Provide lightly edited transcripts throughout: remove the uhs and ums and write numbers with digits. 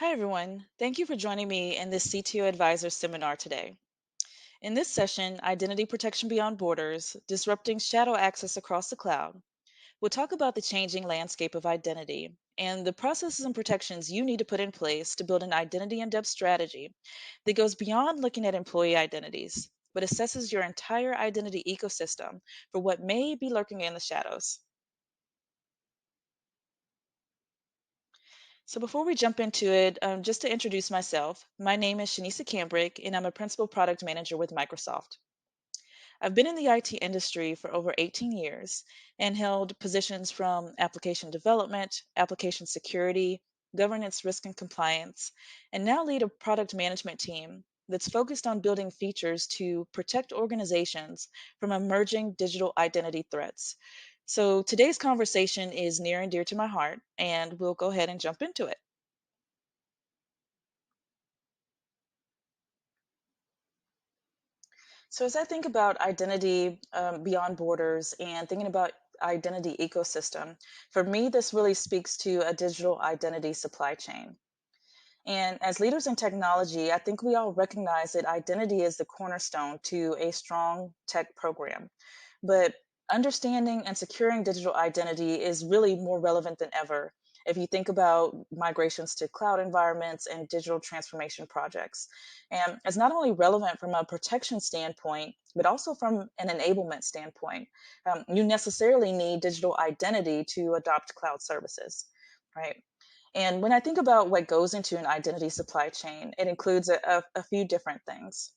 Hi, everyone. Thank you for joining me in this CTO Advisor seminar today. In this session, Identity Protection Beyond Borders, Disrupting Shadow Access Across the Cloud, we'll talk about the changing landscape of identity and the processes and protections you need to put in place to build an identity in-depth strategy that goes beyond looking at employee identities, but assesses your entire identity ecosystem for what may be lurking in the shadows. So before we jump into it, just to introduce myself, my name is Shinesa Cambric, and I'm a principal product manager with Microsoft. I've been in the IT industry for over 18 years and held positions from application development, application security, governance, risk, and compliance, and now lead a product management team that's focused on building features to protect organizations from emerging digital identity threats. So today's conversation is near and dear to my heart, and we'll go ahead and jump into it. So as I think about identity beyond borders and thinking about identity ecosystem, for me, this really speaks to a digital identity supply chain. And as leaders in technology, I think we all recognize that identity is the cornerstone to a strong tech program. But understanding and securing digital identity is really more relevant than ever if you think about migrations to cloud environments and digital transformation projects. And it's not only relevant from a protection standpoint, but also from an enablement standpoint. You necessarily need digital identity to adopt cloud services, right? And when I think about what goes into an identity supply chain, it includes a few different things.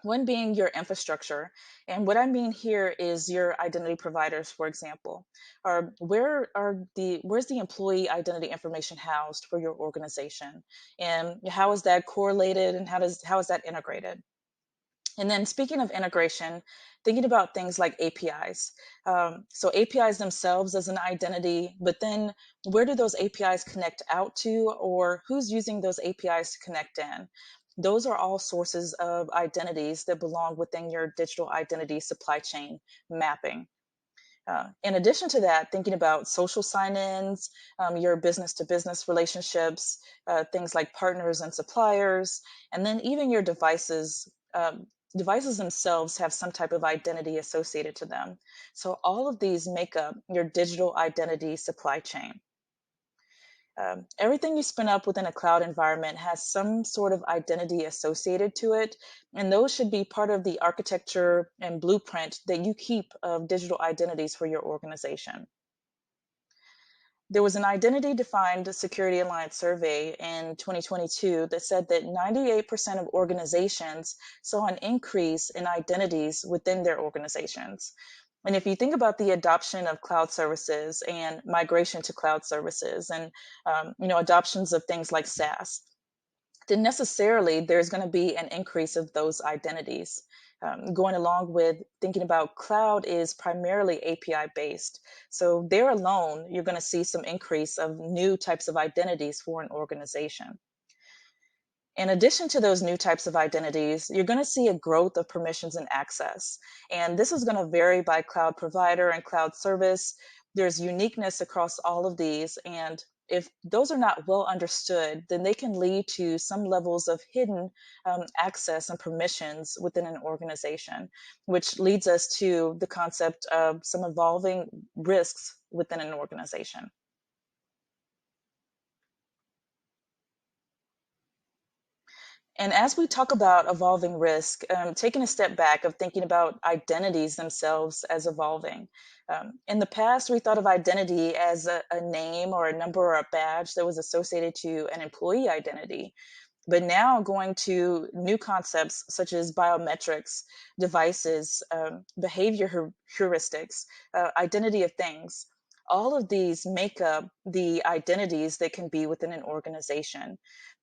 One being your infrastructure. And what I mean here is your identity providers, for example, or where's the employee identity information housed for your organization? And how is that correlated and how is that integrated? And then speaking of integration, thinking about things like APIs. So APIs themselves as an identity, but then where do those APIs connect out to, or who's using those APIs to connect in? Those are all sources of identities that belong within your digital identity supply chain mapping. In addition to that, thinking about social sign-ins, your business-to-business relationships, things like partners and suppliers, and then even your devices. Devices themselves have some type of identity associated to them. So all of these make up your digital identity supply chain. Everything you spin up within a cloud environment has some sort of identity associated to it, and those should be part of the architecture and blueprint that you keep of digital identities for your organization. There was an identity defined security alliance survey in 2022 that said that 98% of organizations saw an increase in identities within their organizations. And if you think about the adoption of cloud services and migration to cloud services and adoptions of things like SaaS, then necessarily there's going to be an increase of those identities. Going along with thinking about cloud is primarily API based. So there alone, you're going to see some increase of new types of identities for an organization. In addition to those new types of identities, you're going to see a growth of permissions and access. And this is going to vary by cloud provider and cloud service. There's uniqueness across all of these. And if those are not well understood, then they can lead to some levels of hidden access and permissions within an organization, which leads us to the concept of some evolving risks within an organization. And as we talk about evolving risk, taking a step back of thinking about identities themselves as evolving. In the past, we thought of identity as a name or a number or a badge that was associated to an employee identity. But now going to new concepts such as biometrics, devices, behavior heuristics, identity of things. All of these make up the identities that can be within an organization.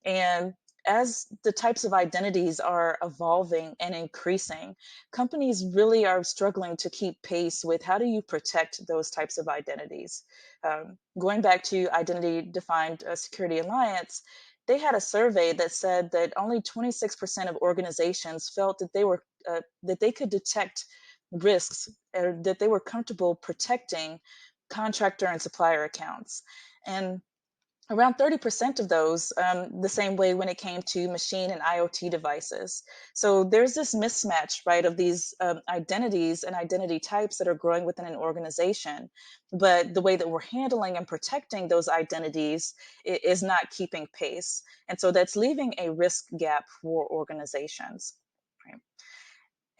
And as the types of identities are evolving and increasing, companies really are struggling to keep pace with how do you protect those types of identities. Going back to Identity Defined Security Alliance, they had a survey that said that only 26% of organizations felt that they could detect risks or that they were comfortable protecting contractor and supplier accounts. And Around 30% of those, the same way when it came to machine and IoT devices. So there's this mismatch, right, of these identities and identity types that are growing within an organization. But the way that we're handling and protecting those identities is not keeping pace. And so that's leaving a risk gap for organizations. Right?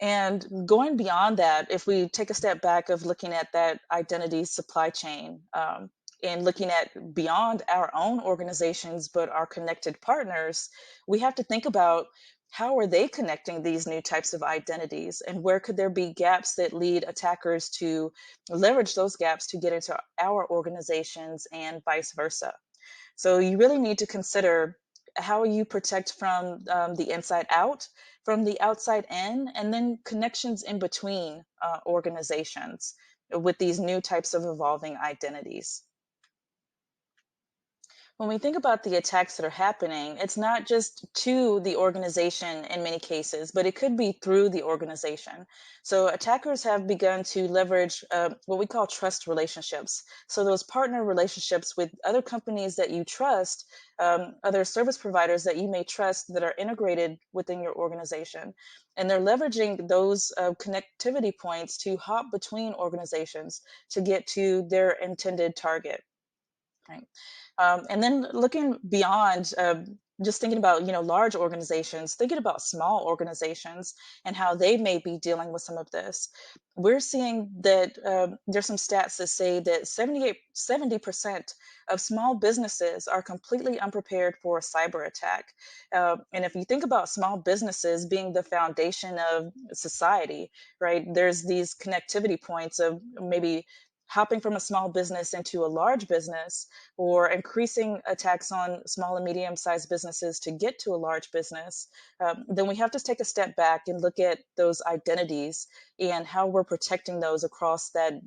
And going beyond that, if we take a step back of looking at that identity supply chain, and looking at beyond our own organizations, but our connected partners, we have to think about how are they connecting these new types of identities, and where could there be gaps that lead attackers to leverage those gaps to get into our organizations and vice versa. So you really need to consider how you protect from the inside out, from the outside in, and then connections in between organizations with these new types of evolving identities. When we think about the attacks that are happening, it's not just to the organization in many cases, but it could be through the organization. So attackers have begun to leverage what we call trust relationships. So those partner relationships with other companies that you trust, other service providers that you may trust that are integrated within your organization. And they're leveraging those connectivity points to hop between organizations to get to their intended target. Right. And then looking beyond, just thinking about, large organizations, thinking about small organizations and how they may be dealing with some of this. We're seeing that there's some stats that say that 70% of small businesses are completely unprepared for a cyber attack. And if you think about small businesses being the foundation of society, right, there's these connectivity points of maybe hopping from a small business into a large business, or increasing attacks on small and medium sized businesses to get to a large business. Then we have to take a step back and look at those identities and how we're protecting those across that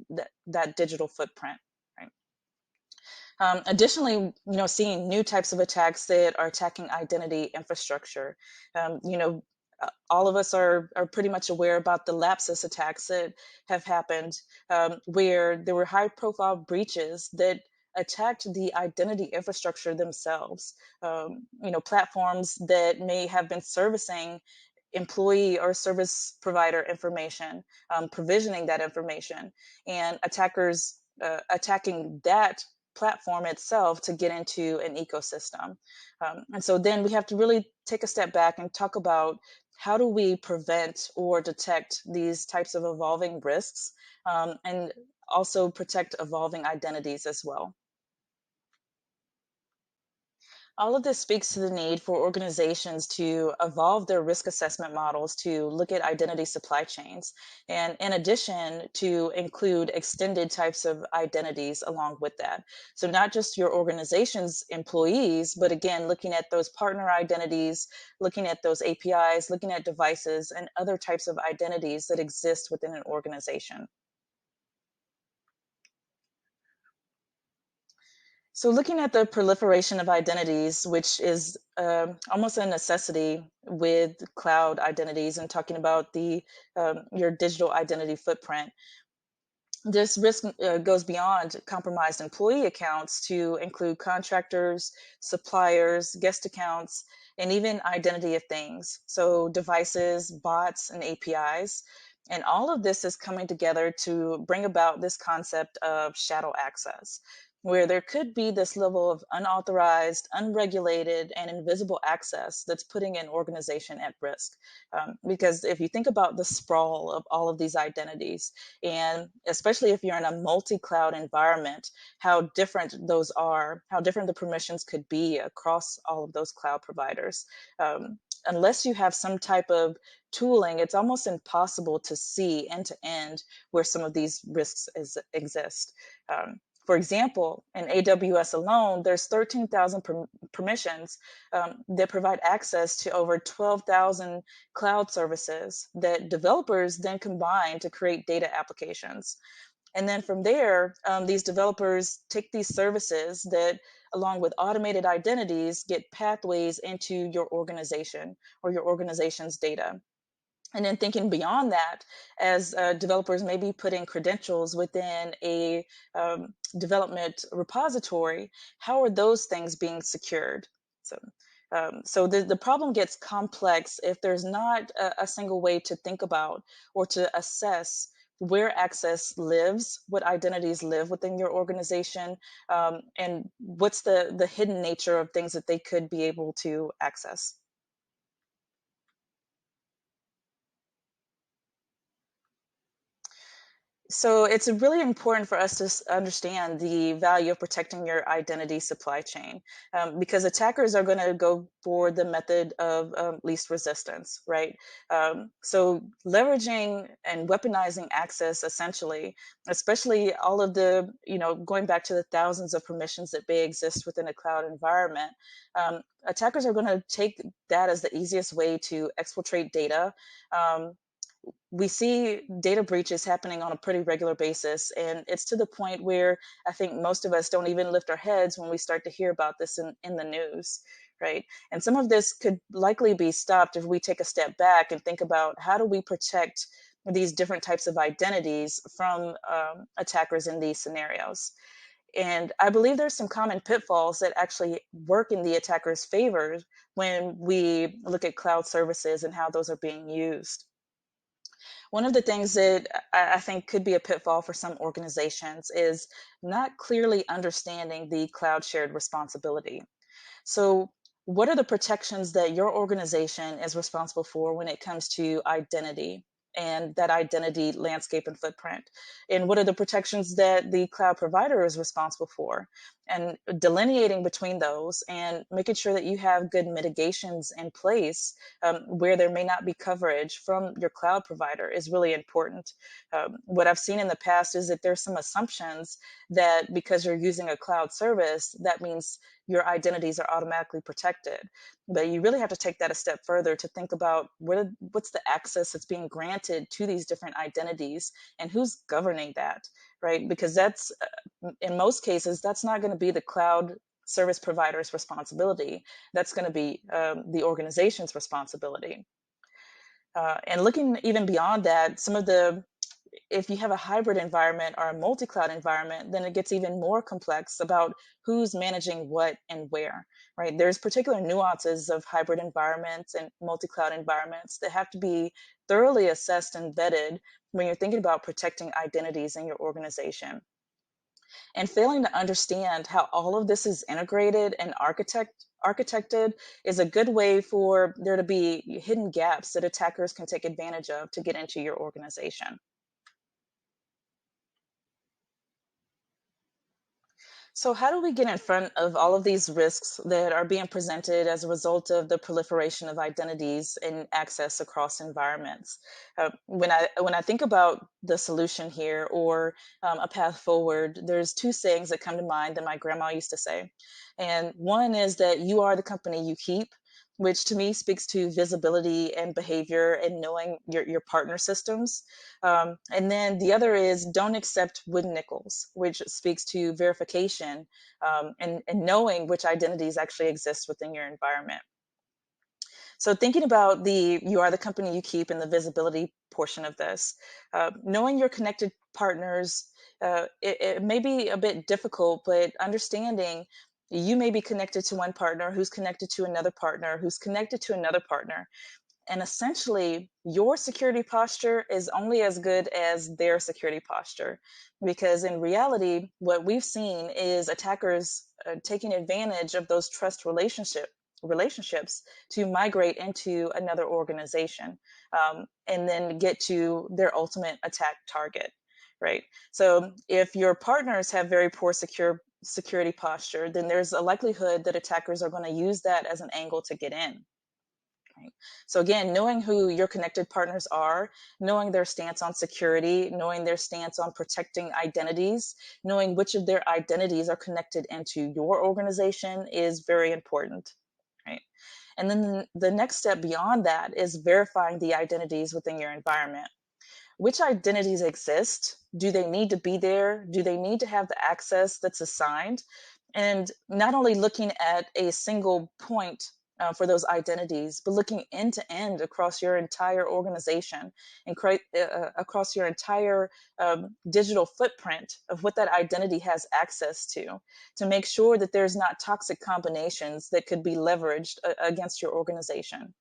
digital footprint. Right? Additionally, seeing new types of attacks that are attacking identity infrastructure. All of us are pretty much aware about the lapsus attacks that have happened, where there were high profile breaches that attacked the identity infrastructure themselves. Platforms that may have been servicing employee or service provider information, provisioning that information, and attackers attacking that platform itself to get into an ecosystem. And so then we have to really take a step back and talk about how do we prevent or detect these types of evolving risks, and also protect evolving identities as well. All of this speaks to the need for organizations to evolve their risk assessment models to look at identity supply chains, and in addition, to include extended types of identities along with that. So, not just your organization's employees, but again, looking at those partner identities, looking at those APIs, looking at devices, and other types of identities that exist within an organization. So, looking at the proliferation of identities, which is almost a necessity with cloud identities, and talking about the your digital identity footprint, this risk goes beyond compromised employee accounts to include contractors, suppliers, guest accounts, and even identity of things. So, devices, bots, and APIs. And all of this is coming together to bring about this concept of shadow access, where there could be this level of unauthorized, unregulated, and invisible access that's putting an organization at risk. Because if you think about the sprawl of all of these identities, and especially if you're in a multi-cloud environment, how different those are, how different the permissions could be across all of those cloud providers. Unless you have some type of tooling, it's almost impossible to see end to end where some of these risks exist. For example, in AWS alone, there's 13,000 permissions that provide access to over 12,000 cloud services that developers then combine to create data applications. And then from there, these developers take these services that, along with automated identities, get pathways into your organization or your organization's data. And then thinking beyond that, as developers may be putting credentials within a development repository, how are those things being secured? So, so the problem gets complex if there's not a single way to think about or to assess where access lives, what identities live within your organization, and what's the hidden nature of things that they could be able to access. So it's really important for us to understand the value of protecting your identity supply chain, because attackers are going to go for the method of least resistance, right? So leveraging and weaponizing access, essentially, especially all of the, going back to the thousands of permissions that may exist within a cloud environment, attackers are going to take that as the easiest way to exfiltrate data. Um, we see data breaches happening on a pretty regular basis, and it's to the point where I think most of us don't even lift our heads when we start to hear about this in the news, right? And some of this could likely be stopped if we take a step back and think about how do we protect these different types of identities from attackers in these scenarios. And I believe there's some common pitfalls that actually work in the attacker's favor when we look at cloud services and how those are being used. One of the things that I think could be a pitfall for some organizations is not clearly understanding the cloud shared responsibility. So, what are the protections that your organization is responsible for when it comes to identity and that identity landscape and footprint? And what are the protections that the cloud provider is responsible for? And delineating between those and making sure that you have good mitigations in place where there may not be coverage from your cloud provider is really important. What I've seen in the past is that there's some assumptions that because you're using a cloud service, that means your identities are automatically protected. But you really have to take that a step further to think about what's the access that's being granted to these different identities and who's governing that, right? Because that's, in most cases, that's not going to be the cloud service provider's responsibility. That's going to be the organization's responsibility. And looking even beyond that, some of the if you have a hybrid environment or a multi-cloud environment, then it gets even more complex about who's managing what and where, right? There's particular nuances of hybrid environments and multi-cloud environments that have to be thoroughly assessed and vetted when you're thinking about protecting identities in your organization. And failing to understand how all of this is integrated and architected is a good way for there to be hidden gaps that attackers can take advantage of to get into your organization. So, how do we get in front of all of these risks that are being presented as a result of the proliferation of identities and access across environments? When I think about the solution here or a path forward, there's two sayings that come to mind that my grandma used to say, and one is that you are the company you keep. Which to me speaks to visibility and behavior and knowing your partner systems. And then the other is don't accept wooden nickels, which speaks to verification and knowing which identities actually exist within your environment. So thinking about the you are the company you keep and the visibility portion of this, knowing your connected partners, it may be a bit difficult, but understanding you may be connected to one partner who's connected to another partner who's connected to another partner, and essentially, your security posture is only as good as their security posture. Because in reality, what we've seen is attackers taking advantage of those trust relationships to migrate into another organization and then get to their ultimate attack target, right? So if your partners have very poor security posture, then there's a likelihood that attackers are going to use that as an angle to get in. Right. So again, knowing who your connected partners are, knowing their stance on security, knowing their stance on protecting identities, knowing which of their identities are connected into your organization is very important. Right. And then the next step beyond that is verifying the identities within your environment. Which identities exist? Do they need to be there? Do they need to have the access that's assigned? And not only looking at a single point for those identities, but looking end to end across your entire organization and across your entire digital footprint of what that identity has access to make sure that there's not toxic combinations that could be leveraged against your organization.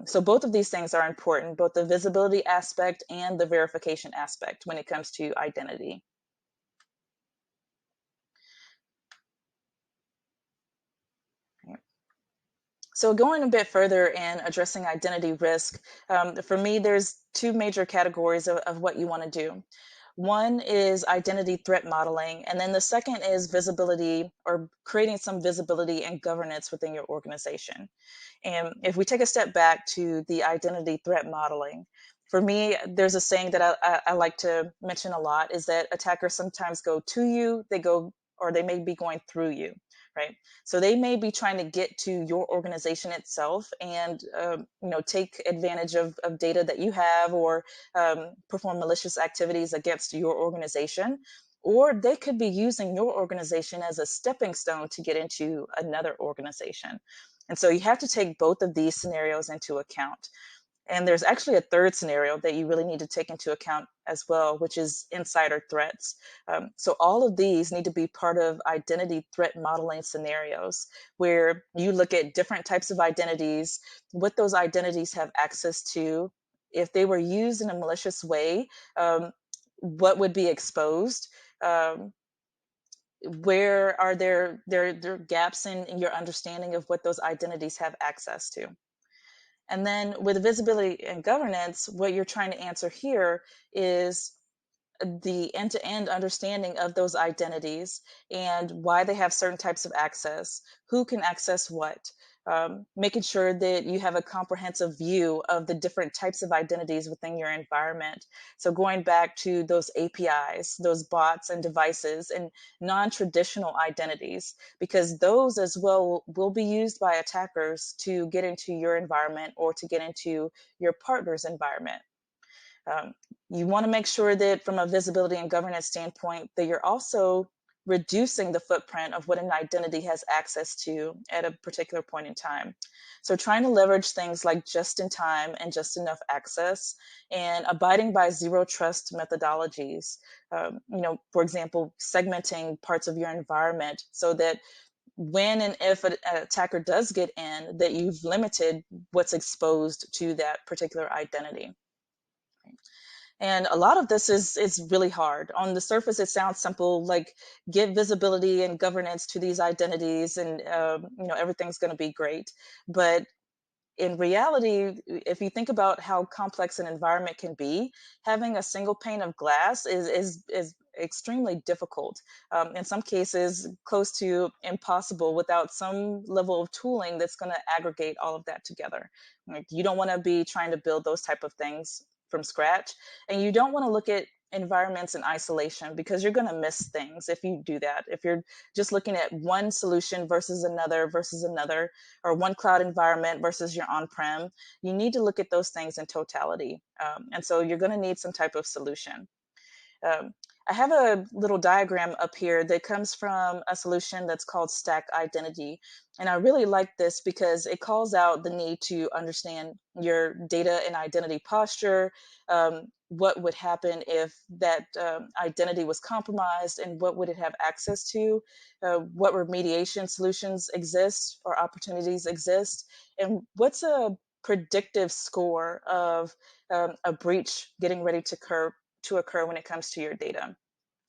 So both of these things are important, both the visibility aspect and the verification aspect when it comes to identity. So going a bit further and addressing identity risk, for me, there's two major categories of what you want to do. One is identity threat modeling, and then the second is visibility or creating some visibility and governance within your organization. And if we take a step back to the identity threat modeling, for me, there's a saying that I like to mention a lot is that attackers sometimes go to you, they go, or they may be going through you, right? So they may be trying to get to your organization itself and, take advantage of data that you have or perform malicious activities against your organization. Or they could be using your organization as a stepping stone to get into another organization. And so you have to take both of these scenarios into account. And there's actually a third scenario that you really need to take into account as well, which is insider threats. So all of these need to be part of identity threat modeling scenarios where you look at different types of identities, what those identities have access to, if they were used in a malicious way, what would be exposed, um, where are there gaps in your understanding of what those identities have access to. And then with visibility and governance, what you're trying to answer here is the end-to-end understanding of those identities and why they have certain types of access, who can access what, making sure that you have a comprehensive view of the different types of identities within your environment. So going back to those APIs, those bots and devices and non-traditional identities, because those as well will be used by attackers to get into your environment or to get into your partner's environment. Um, you want to make sure that from a visibility and governance standpoint, that you're also reducing the footprint of what an identity has access to at a particular point in time. So trying to leverage things like just in time and just enough access and abiding by zero trust methodologies. For example, segmenting parts of your environment so that when and if an attacker does get in, that you've limited what's exposed to that particular identity. And a lot of this is really hard. On the surface, it sounds simple, like give visibility and governance to these identities, and everything's going to be great. But in reality, if you think about how complex an environment can be, having a single pane of glass is extremely difficult. In some cases, close to impossible without some level of tooling that's going to aggregate all of that together. Like, you don't want to be trying to build those type of things from scratch, and you don't want to look at environments in isolation because you're going to miss things if you do that. If you're just looking at one solution versus another, or one cloud environment versus your on-prem, you need to look at those things in totality. And so you're going to need some type of solution. Um, I have a little diagram up here that comes from a solution that's called Stack Identity. And I really like this because it calls out the need to understand your data and identity posture, what would happen if that identity was compromised, and what would it have access to, what remediation solutions exist or opportunities exist, and what's a predictive score of a breach getting ready to occur when it comes to your data.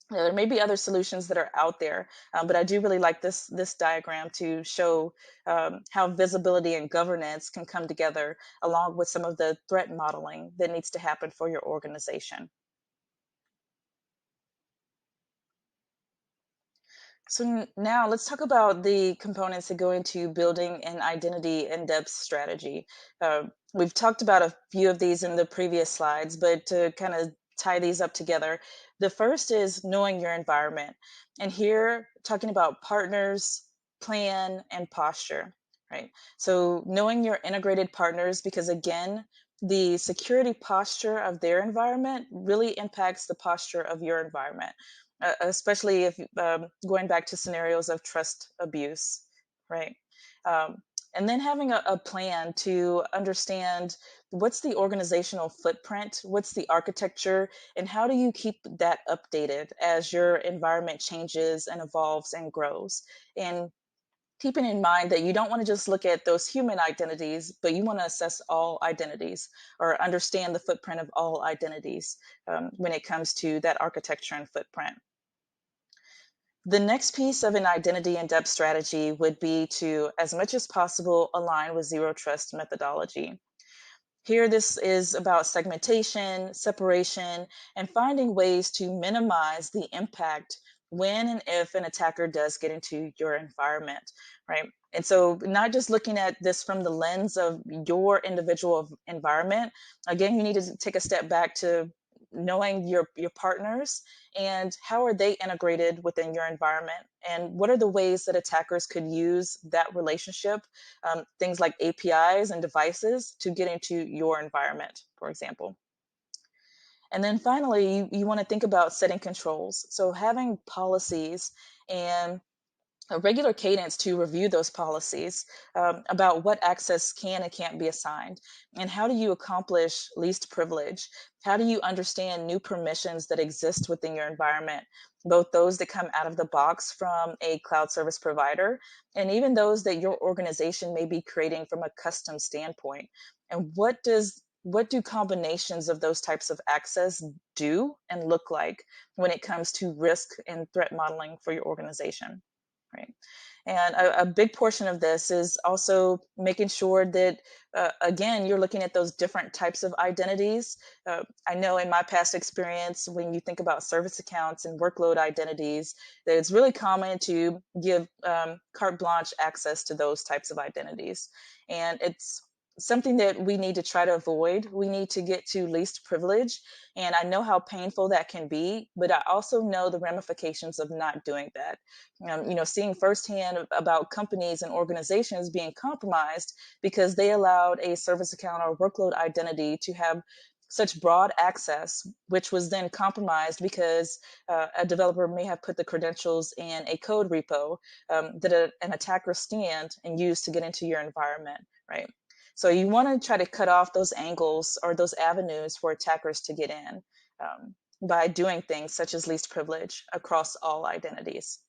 There may be other solutions that are out there, but I do really like this diagram to show how visibility and governance can come together along with some of the threat modeling that needs to happen for your organization. So now let's talk about the components that go into building an identity in-depth strategy. We've talked about a few of these in the previous slides, but to kind of tie these up together, the first is knowing your environment. And here, talking about partners, plan, and posture, right? So knowing your integrated partners, because again, the security posture of their environment really impacts the posture of your environment, especially if going back to scenarios of trust abuse, right? And then having a plan to understand what's the organizational footprint, what's the architecture, and how do you keep that updated as your environment changes and evolves and grows. And keeping in mind that you don't want to just look at those human identities, but you want to assess all identities or understand the footprint of all identities when it comes to that architecture and footprint. The next piece of an identity in depth strategy would be to, as much as possible, align with zero trust methodology. Here, this is about segmentation, separation, and finding ways to minimize the impact when and if an attacker does get into your environment, right? And so, not just looking at this from the lens of your individual environment. Again, you need to take a step back to knowing your partners and how are they integrated within your environment, and what are the ways that attackers could use that relationship, things like APIs and devices, to get into your environment, for example. And then finally, you want to think about setting controls. So having policies and a regular cadence to review those policies about what access can and can't be assigned, and how do you accomplish least privilege. How do you understand new permissions that exist within your environment, both those that come out of the box from a cloud service provider, and even those that your organization may be creating from a custom standpoint. And what do combinations of those types of access do and look like when it comes to risk and threat modeling for your organization? Right. And a big portion of this is also making sure that, again, you're looking at those different types of identities. I know in my past experience, when you think about service accounts and workload identities, that it's really common to give carte blanche access to those types of identities. And it's something that we need to try to avoid. We need to get to least privilege. And I know how painful that can be, but I also know the ramifications of not doing that. Seeing firsthand about companies and organizations being compromised because they allowed a service account or workload identity to have such broad access, which was then compromised because a developer may have put the credentials in a code repo that an attacker scanned and used to get into your environment, right? So you want to try to cut off those angles or those avenues for attackers to get in by doing things such as least privilege across all identities.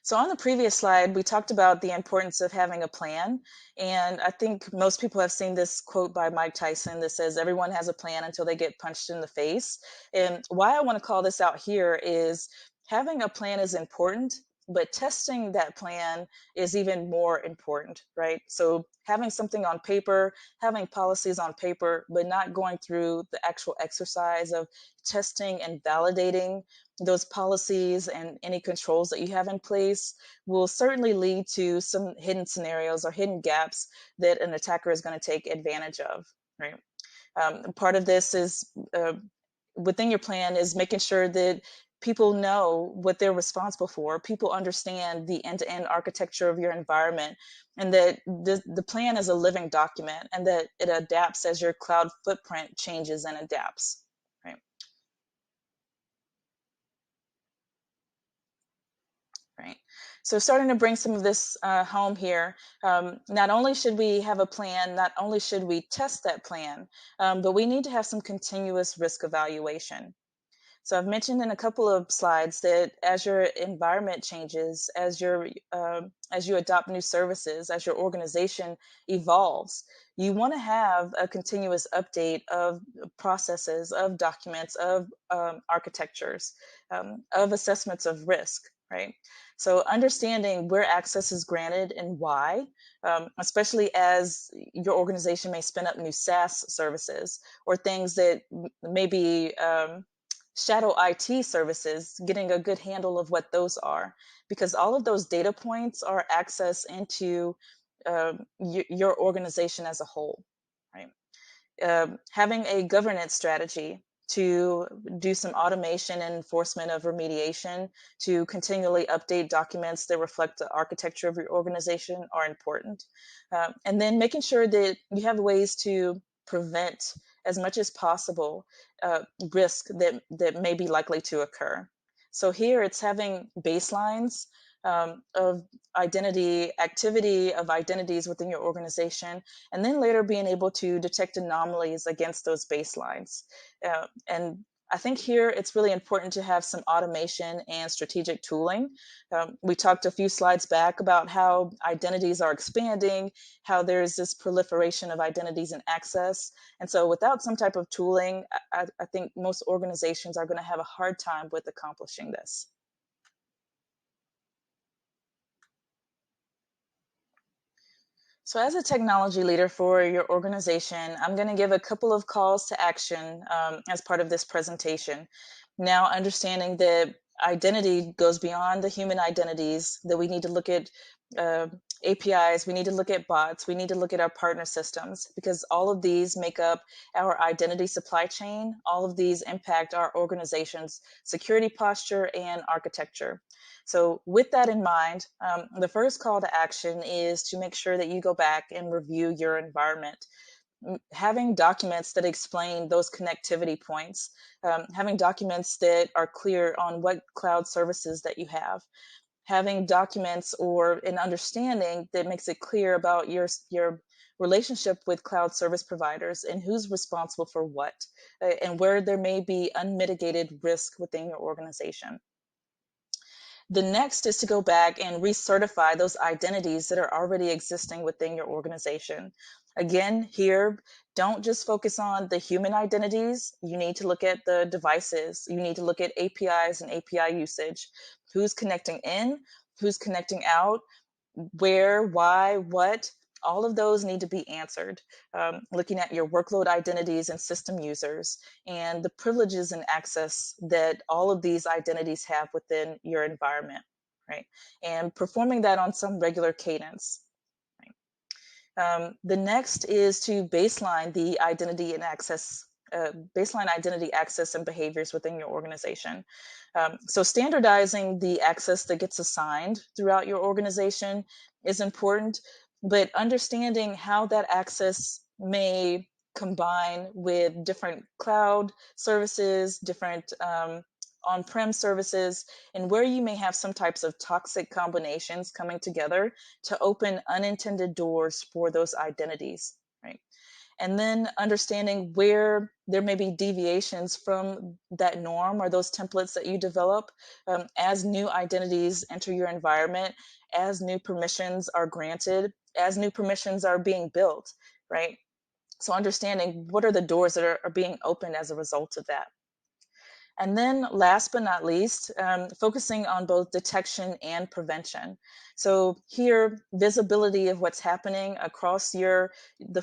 So on the previous slide, we talked about the importance of having a plan. And I think most people have seen this quote by Mike Tyson that says, everyone has a plan until they get punched in the face. And why I want to call this out here is having a plan is important, but testing that plan is even more important, right? So having something on paper, having policies on paper, but not going through the actual exercise of testing and validating those policies and any controls that you have in place will certainly lead to some hidden scenarios or hidden gaps that an attacker is going to take advantage of, right? Part of this is within your plan is making sure that people know what they're responsible for. People understand the end-to-end architecture of your environment, and that the plan is a living document, and that it adapts as your cloud footprint changes and adapts, right? Right. So starting to bring some of this home here, not only should we have a plan, not only should we test that plan, but we need to have some continuous risk evaluation. So I've mentioned in a couple of slides that as your environment changes, as you adopt new services, as your organization evolves, you want to have a continuous update of processes, of documents, of architectures, of assessments of risk, right? So understanding where access is granted and why, especially as your organization may spin up new SaaS services or things that may be shadow IT services, getting a good handle of what those are, because all of those data points are access into your organization as a whole, right? Having a governance strategy to do some automation and enforcement of remediation to continually update documents that reflect the architecture of your organization are important. And then making sure that you have ways to prevent as much as possible risk that may be likely to occur. So here it's having baselines of identity, activity of identities within your organization, and then later being able to detect anomalies against those baselines. And I think here it's really important to have some automation and strategic tooling. We talked a few slides back about how identities are expanding, how there's this proliferation of identities and access. And so without some type of tooling, I think most organizations are going to have a hard time with accomplishing this. So, as a technology leader for your organization, I'm going to give a couple of calls to action as part of this presentation. Now, understanding that identity goes beyond the human identities, that we need to look at uh, APIs, we need to look at bots, we need to look at our partner systems, because all of these make up our identity supply chain. All of these impact our organization's security posture and architecture. So, with that in mind, the first call to action is to make sure that you go back and review your environment. Having documents that explain those connectivity points, having documents that are clear on what cloud services that you have, having documents or an understanding that makes it clear about your relationship with cloud service providers and who's responsible for what, and where there may be unmitigated risk within your organization. The next is to go back and recertify those identities that are already existing within your organization. Again, here, don't just focus on the human identities. You need to look at the devices. You need to look at APIs and API usage. Who's connecting in, who's connecting out, where, why, what, all of those need to be answered. Looking at your workload identities and system users and the privileges and access that all of these identities have within your environment, right? And performing that on some regular cadence. The next is to baseline the identity and access, baseline identity access and behaviors within your organization. So standardizing the access that gets assigned throughout your organization is important, but understanding how that access may combine with different cloud services, different on-prem services, and where you may have some types of toxic combinations coming together to open unintended doors for those identities, right? And then understanding where there may be deviations from that norm or those templates that you develop as new identities enter your environment, as new permissions are granted, as new permissions are being built, right? So understanding what are the doors that are being opened as a result of that. And then last but not least, focusing on both detection and prevention. So here, visibility of what's happening across the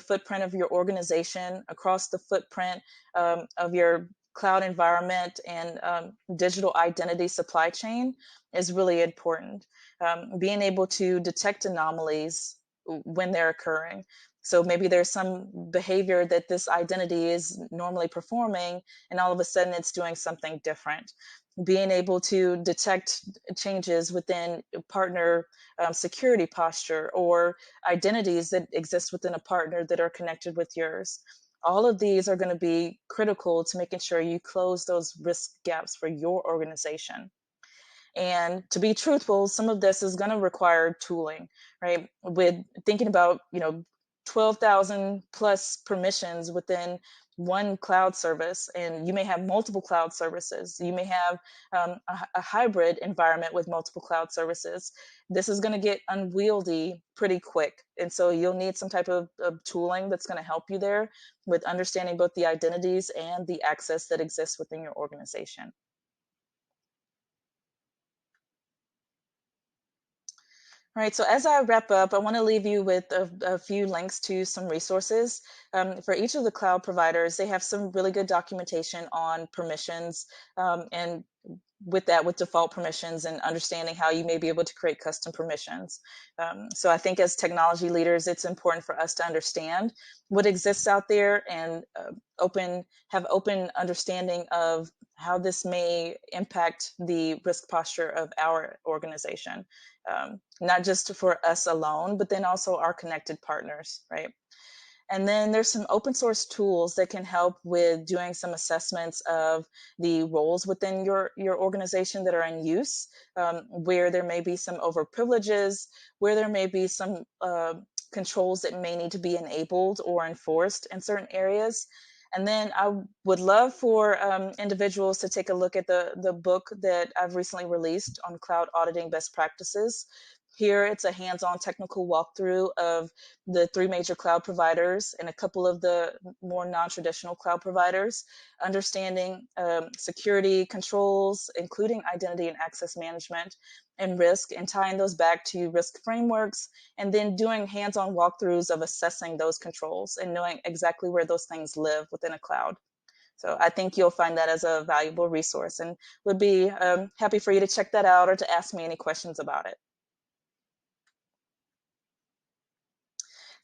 footprint of your organization, across the footprint of your cloud environment and digital identity supply chain is really important. Being able to detect anomalies when they're occurring. So maybe there's some behavior that this identity is normally performing, and all of a sudden it's doing something different. Being able to detect changes within partner security posture or identities that exist within a partner that are connected with yours. All of these are going to be critical to making sure you close those risk gaps for your organization. And to be truthful, some of this is going to require tooling, right? With thinking about, 12,000 plus permissions within one cloud service, and you may have multiple cloud services. You may have a hybrid environment with multiple cloud services. This is going to get unwieldy pretty quick. And so you'll need some type of tooling that's going to help you there with understanding both the identities and the access that exists within your organization. All right, so as I wrap up, I want to leave you with a few links to some resources. For each of the cloud providers, they have some really good documentation on permissions and with that, with default permissions and understanding how you may be able to create custom permissions. So I think as technology leaders, it's important for us to understand what exists out there and have open understanding of how this may impact the risk posture of our organization, not just for us alone, but then also our connected partners, right? And then there's some open source tools that can help with doing some assessments of the roles within your organization that are in use, where there may be some overprivileges, where there may be some controls that may need to be enabled or enforced in certain areas. And then I would love for individuals to take a look at the book that I've recently released on cloud auditing best practices. Here, it's a hands-on technical walkthrough of the 3 major cloud providers and a couple of the more non-traditional cloud providers, understanding security controls, including identity and access management and risk, and tying those back to risk frameworks, and then doing hands-on walkthroughs of assessing those controls and knowing exactly where those things live within a cloud. So I think you'll find that as a valuable resource, and would be happy for you to check that out or to ask me any questions about it.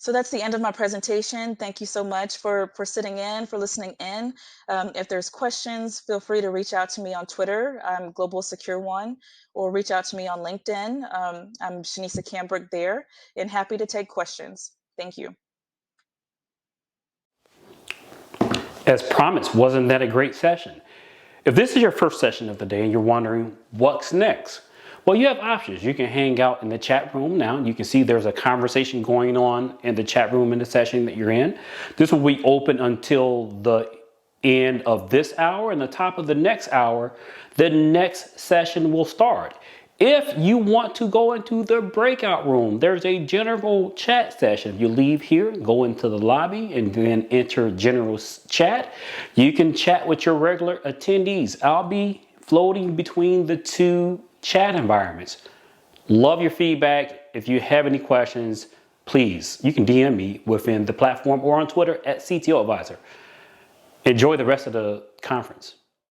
So that's the end of my presentation. Thank you so much for sitting in, for listening in. If there's questions, feel free to reach out to me on Twitter. I'm Global Secure One, or reach out to me on LinkedIn. I'm Shinesa Cambric there, and happy to take questions. Thank you. As promised, wasn't that a great session? If this is your first session of the day and you're wondering what's next, well, you have options. You can hang out in the chat room now. You can see there's a conversation going on in the chat room in the session that you're in. This will be open until the end of this hour, and the top of the next hour, the next session will start. If you want to go into the breakout room, there's a general chat session. You leave here, go into the lobby, and then enter general chat. You can chat with your regular attendees. I'll be floating between the 2 chat environments. Love your feedback. If you have any questions, please, you can DM me within the platform or on Twitter at CTO Advisor. Enjoy the rest of the conference.